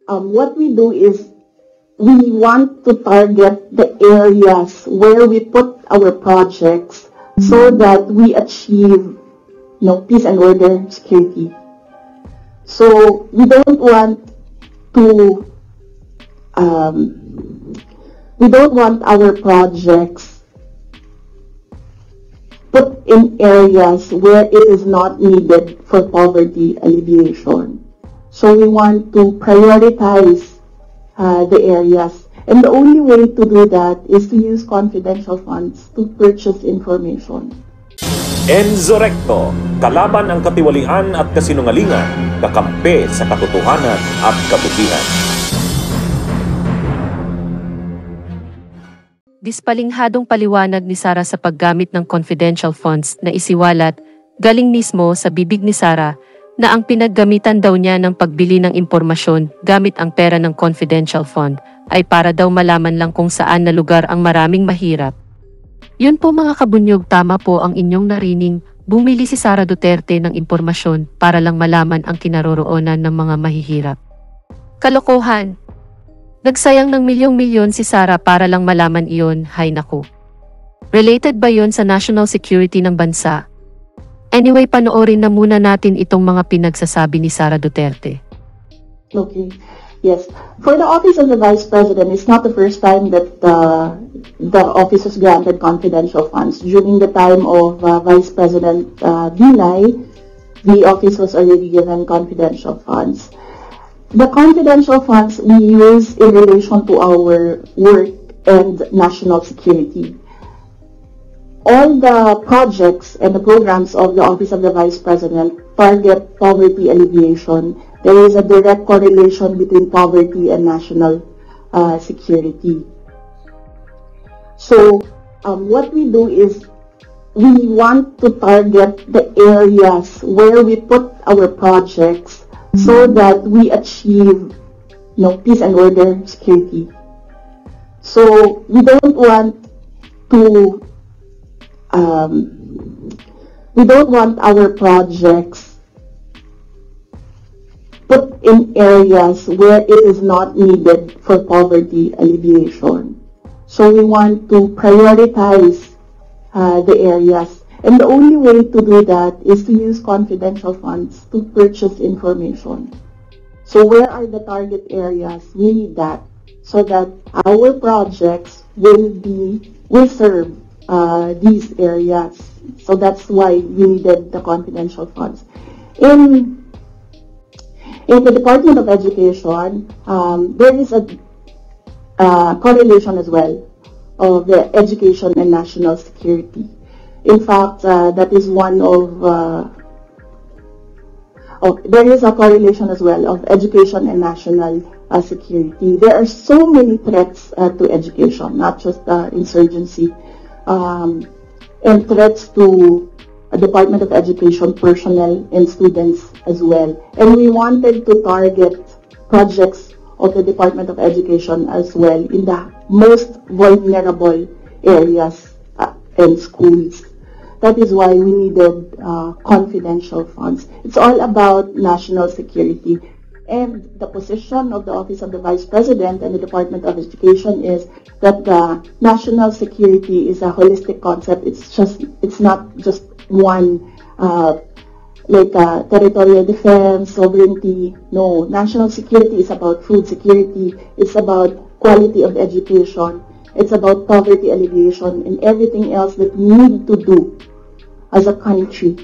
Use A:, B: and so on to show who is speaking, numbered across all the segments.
A: what we do is we want to target the areas where we put our projects so that we achieve, peace and order, security. So we don't want to, we don't want our projects put in areas where it is not needed for poverty alleviation. So we want to prioritize the areas. And the only way to do that is to use confidential funds to purchase information.
B: Enzo Recto, kalaban ang katiwalian at kasinungalingan, kakampi sa katotohanan at kabutihan.
C: Dispalinghadong paliwanag ni Sara sa paggamit ng confidential funds na isiwalat, galing mismo sa bibig ni Sara, na ang pinaggamitan daw niya ng pagbili ng impormasyon gamit ang pera ng confidential fund ay para daw malaman lang kung saan na lugar ang maraming mahirap. Yun po mga kabunyog, tama po ang inyong narinig, bumili si Sara Duterte ng impormasyon para lang malaman ang kinaroroonan ng mga mahihirap. Kalokohan! Nagsayang ng milyong-milyon si Sara para lang malaman iyon, hay naku. Related ba yon sa national security ng bansa? Anyway, panoorin na muna natin itong mga pinagsasabi ni Sara Duterte.
A: Okay. Yes. For the Office of the Vice President, it's not the first time that the office was granted confidential funds. During the time of Vice President Binay, the office was already given confidential funds. The confidential funds we use in relation to our work and national security. All the projects and the programs of the Office of the Vice President target poverty alleviation. There is a direct correlation between poverty and national security. So, what we do is we want to target the areas where we put our projects so that we achieve, peace and order, security. So, we don't want to, we don't want our projects put in areas where it is not needed for poverty alleviation. So we want to prioritize the areas. And the only way to do that is to use confidential funds to purchase information. So where are the target areas? We need that so that our projects will serve these areas. So that's why we needed the confidential funds. In the Department of Education, there is a correlation as well of the education and national security. In fact, that is one of, there is a correlation as well of education and national security. There are so many threats to education, not just insurgency, and threats to Department of Education personnel and students as well. And we wanted to target projects of the Department of Education as well in the most vulnerable areas and schools. That is why we needed confidential funds. It's all about national security. And the position of the Office of the Vice President and the Department of Education is that the national security is a holistic concept. It's not just one, territorial defense, sovereignty. No, national security is about food security. It's about quality of education. It's about poverty alleviation and everything else that we need to do as a country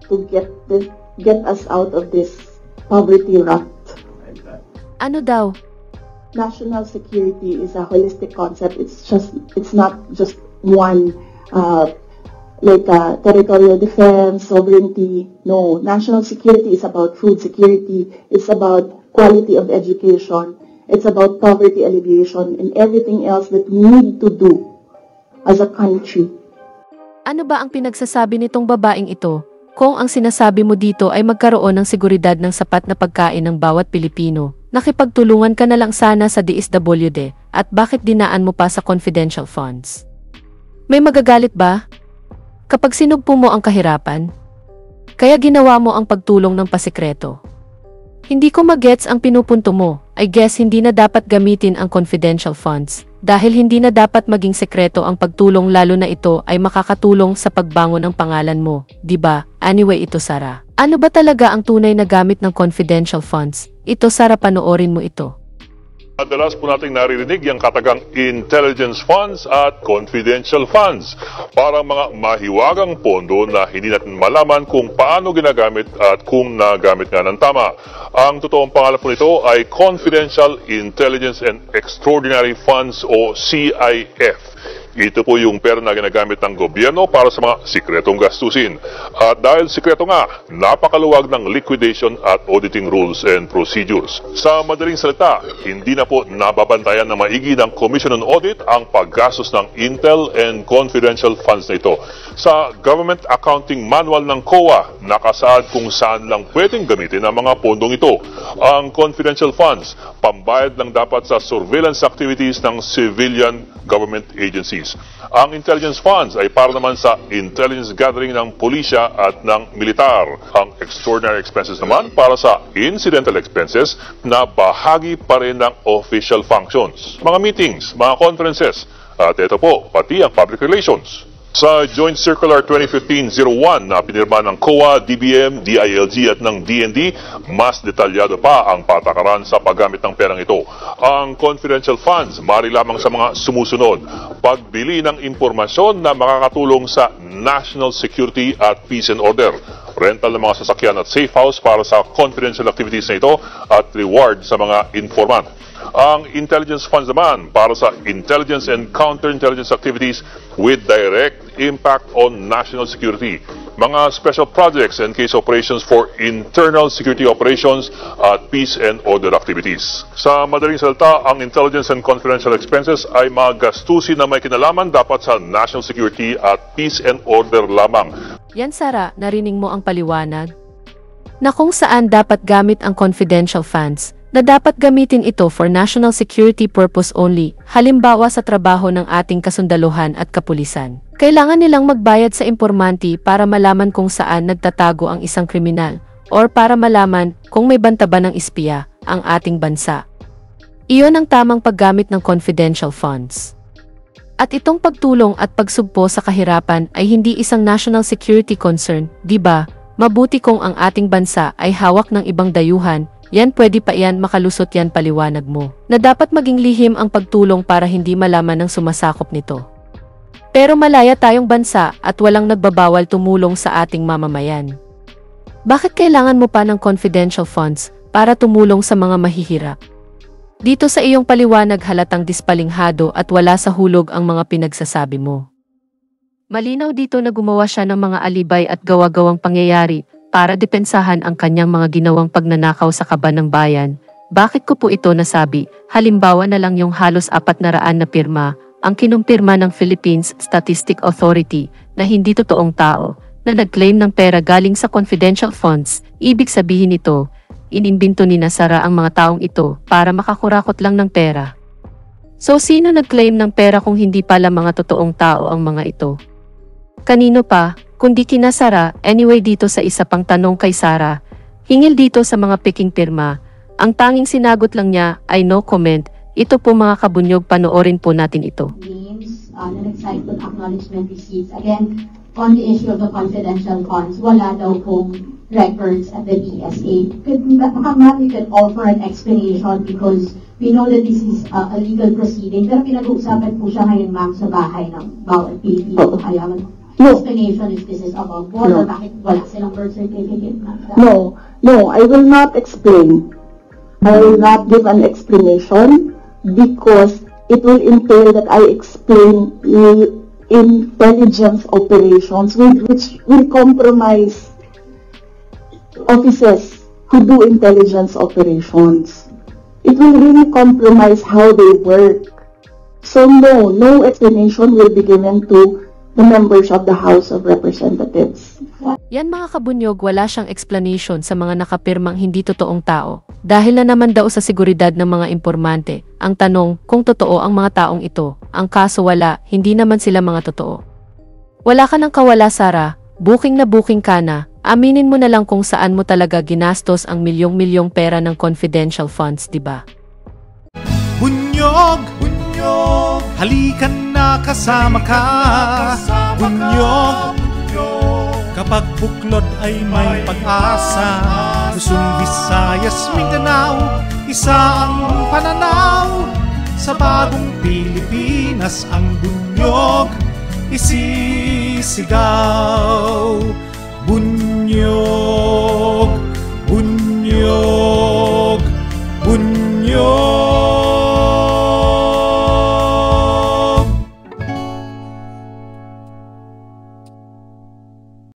A: to get us out of this poverty rut.
C: Ano daw?
A: National security is a holistic concept. It's not just one, territorial defense, sovereignty. No, national security is about food security. It's about quality of education. It's about poverty alleviation and everything else that we need to do as a country.
C: Ano ba ang pinagsasabi nitong babaeng ito? Kung ang sinasabi mo dito ay magkaroon ng seguridad ng sapat na pagkain ng bawat Pilipino, nakipagtulungan ka na lang sana sa DSWD at bakit dinaan mo pa sa confidential funds? May magagalit ba? Kapag sinugpo mo ang kahirapan? Kaya ginawa mo ang pagtulong ng pasikreto. Hindi ko magets ang pinupunto mo, I guess hindi na dapat gamitin ang confidential funds. Dahil hindi na dapat maging sekreto ang pagtulong lalo na ito ay makakatulong sa pagbangon ng pangalan mo, di ba? Anyway ito Sara. Ano ba talaga ang tunay na gamit ng confidential funds? Ito Sara, panoorin mo ito.
D: Madalas po nating naririnig yung katagang intelligence funds at confidential funds. Parang mga mahiwagang pondo na hindi natin malaman kung paano ginagamit at kung nagamit nga ng tama. Ang totoong pangalan po nito ay Confidential Intelligence and Extraordinary Funds o CIF. Ito po yung pera na ginagamit ng gobyerno para sa mga sikretong gastusin. At dahil sikreto nga, napakaluwag ng liquidation at auditing rules and procedures. Sa madaling salita, hindi na po nababantayan na maigi ng Commission on Audit ang paggastos ng Intel and confidential funds na ito. Sa Government Accounting Manual ng COA, nakasaad kung saan lang pwedeng gamitin ang mga pondong ito. Ang confidential funds, pambayad lang dapat sa surveillance activities ng civilian government agencies. Ang intelligence funds ay para naman sa intelligence gathering ng pulisya at ng militar. Ang extraordinary expenses naman para sa incidental expenses na bahagi pa rin ng official functions. Mga meetings, mga conferences, at ito po, pati ang public relations. Sa Joint Circular 2015-01 na pinirma ng COA, DBM, DILG at ng DND, mas detalyado pa ang patakaran sa paggamit ng perang ito. Ang confidential funds, mari lamang sa mga sumusunod: pagbili ng impormasyon na makakatulong sa national security at peace and order, rental ng mga sasakyan at safe house para sa confidential activities na ito, at reward sa mga informant. Ang intelligence funds naman para sa intelligence and counterintelligence activities with direct impact on national security, mga special projects and case operations for internal security operations at peace and order activities. Sa madaling salita, ang intelligence and confidential expenses ay mga gastusin na may kinalaman dapat sa national security at peace and order lamang.
C: Yan Sara, narinig mo ang paliwanag? Na kung saan dapat gamit ang confidential funds, na dapat gamitin ito for national security purpose only, halimbawa sa trabaho ng ating kasundaluhan at kapulisan. Kailangan nilang magbayad sa impormanti para malaman kung saan nagtatago ang isang kriminal, or para malaman kung may bantaban ng espiya ang ating bansa. Iyon ang tamang paggamit ng confidential funds. At itong pagtulong at pagsugpo sa kahirapan ay hindi isang national security concern, di ba? Mabuti kung ang ating bansa ay hawak ng ibang dayuhan, yan pwede pa yan makalusot yan paliwanag mo. Na dapat maging lihim ang pagtulong para hindi malaman ng sumasakop nito. Pero malaya tayong bansa at walang nagbabawal tumulong sa ating mamamayan. Bakit kailangan mo pa ng confidential funds para tumulong sa mga mahihirap? Dito sa iyong paliwanag halatang dispalinghado at wala sa hulog ang mga pinagsasabi mo. Malinaw dito na gumawa siya ng mga alibay at gawa-gawang pangyayari para depensahan ang kanyang mga ginawang pagnanakaw sa kaban ng bayan. Bakit ko po ito nasabi? Halimbawa na lang yung halos 400 na pirma, ang kinumpirma ng Philippines Statistic Authority na hindi totoong tao, na nag-claim ng pera galing sa confidential funds. Ibig sabihin nito, inimbento ni Sara ang mga taong ito para makakurakot lang ng pera. So sino nag-claim ng pera kung hindi pala mga totoong tao ang mga ito? Kanino pa? Kundi kina Sara. Anyway dito sa isa pang tanong kay Sara, hingil dito sa mga peking pirma, ang tanging sinagot lang niya ay no comment. Ito po mga kabunyog, panoorin po natin ito.
E: Names, nag-cite on acknowledgement receipts. Again, on the issue of the confidential funds, wala daw pong records at the DSA. Ma'am, you can offer an explanation because we know that this is a legal proceeding, pero pinag-uusapan po siya ngayon, ma'am, sa bahay ng bawat Pilipino. Kaya explanation if this is above board or bakit wala silang birth certificate na.
A: No, I will not explain. I will not give an explanation because it will entail that I explain intelligence operations which will compromise officers who do intelligence operations. It will really compromise how they work. So no explanation will be given to the members of the House of Representatives.
C: Yan mga kabunyog, wala siyang explanation sa mga nakapirmang hindi totoong tao. Dahil na naman daw sa seguridad ng mga impormante. Ang tanong, kung totoo ang mga taong ito. Ang kaso wala, hindi naman sila mga totoo. Wala ka ng kawala Sara, booking na booking ka na. Aminin mo na lang kung saan mo talaga ginastos ang milyong-milyong pera ng confidential funds, di ba?
F: Bunyog, bunyog, halikan na kasama ka. Bunyog, kapag buklod ay may pag-asa. Luzon, Visayas, Mindanao, isa ang pananaw. Sa bagong Pilipinas ang bunyog isisigaw. Bunyog.